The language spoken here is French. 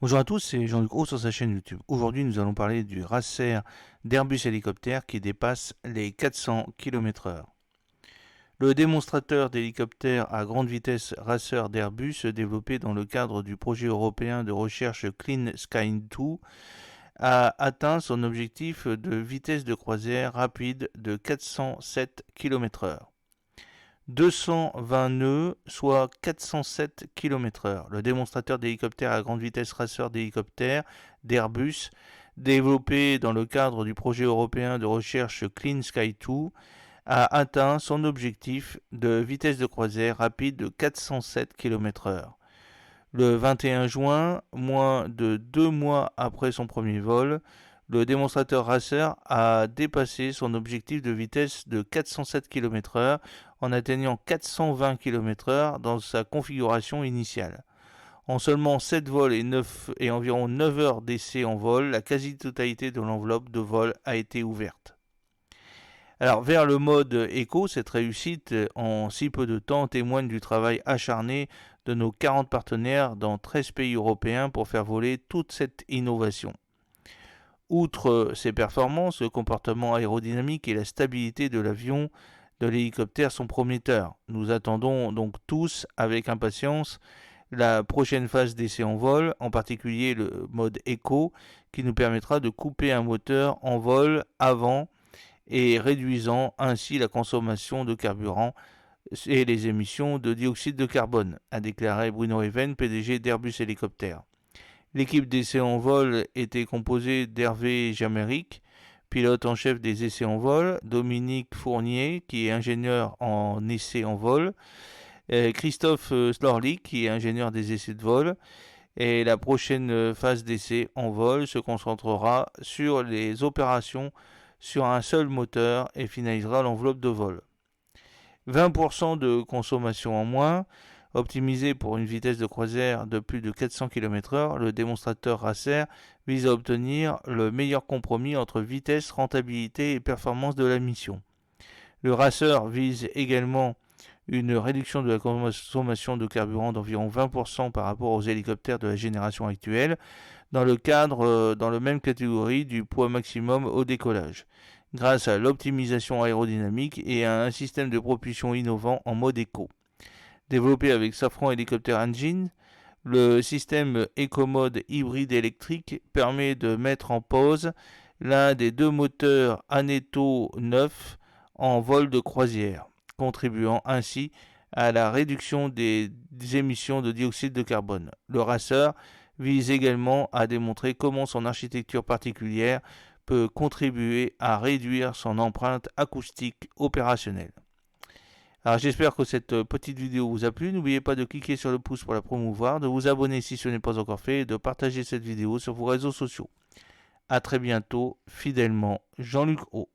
Bonjour à tous, c'est Jean-Luc Haut sur sa chaîne YouTube. Aujourd'hui, nous allons parler du Racer d'Airbus Hélicoptère qui dépasse les 400 km/h. Le démonstrateur d'hélicoptère à grande vitesse Racer d'Airbus, développé dans le cadre du projet européen de recherche Clean Sky 2, a atteint son objectif de vitesse de croisière rapide de 407 km/h. 220 nœuds, soit 407 km/h. Le démonstrateur d'hélicoptère à grande vitesse Racer d'hélicoptère d'Airbus, développé dans le cadre du projet européen de recherche Clean Sky 2, a atteint son objectif de vitesse de croisière rapide de 407 km/h. Le 21 juin, moins de 2 mois après son premier vol, le démonstrateur Racer a dépassé son objectif de vitesse de 407 km/h en atteignant 420 km/h dans sa configuration initiale. En seulement 7 vols et environ 9 heures d'essai en vol, la quasi-totalité de l'enveloppe de vol a été ouverte. Alors, vers le mode éco, cette réussite en si peu de temps témoigne du travail acharné de nos 40 partenaires dans 13 pays européens pour faire voler toute cette innovation. Outre ses performances, le comportement aérodynamique et la stabilité de l'avion, de l'hélicoptère sont prometteurs. Nous attendons donc tous avec impatience la prochaine phase d'essai en vol, en particulier le mode éco, qui nous permettra de couper un moteur en vol avant et réduisant ainsi la consommation de carburant et les émissions de dioxyde de carbone, a déclaré Bruno Even, PDG d'Airbus Hélicoptère. L'équipe d'essais en vol était composée d'Hervé Jaméric, pilote en chef des essais en vol, Dominique Fournier, qui est ingénieur en essais en vol, Christophe Slorlik, qui est ingénieur des essais de vol. Et la prochaine phase d'essai en vol se concentrera sur les opérations sur un seul moteur et finalisera l'enveloppe de vol. 20% de consommation en moins, optimisé pour une vitesse de croisière de plus de 400 km/h, le démonstrateur Racer vise à obtenir le meilleur compromis entre vitesse, rentabilité et performance de la mission. Le Racer vise également une réduction de la consommation de carburant d'environ 20% par rapport aux hélicoptères de la génération actuelle, dans le même catégorie du poids maximum au décollage, grâce à l'optimisation aérodynamique et à un système de propulsion innovant en mode éco. Développé avec Safran Helicopter Engine, le système EcoMode hybride électrique permet de mettre en pause l'un des deux moteurs Aneto 9 en vol de croisière, contribuant ainsi à la réduction des émissions de dioxyde de carbone. Le Racer vise également à démontrer comment son architecture particulière peut contribuer à réduire son empreinte acoustique opérationnelle. Alors j'espère que cette petite vidéo vous a plu. N'oubliez pas de cliquer sur le pouce pour la promouvoir, de vous abonner si ce n'est pas encore fait et de partager cette vidéo sur vos réseaux sociaux. A très bientôt, fidèlement, Jean-Luc Haut.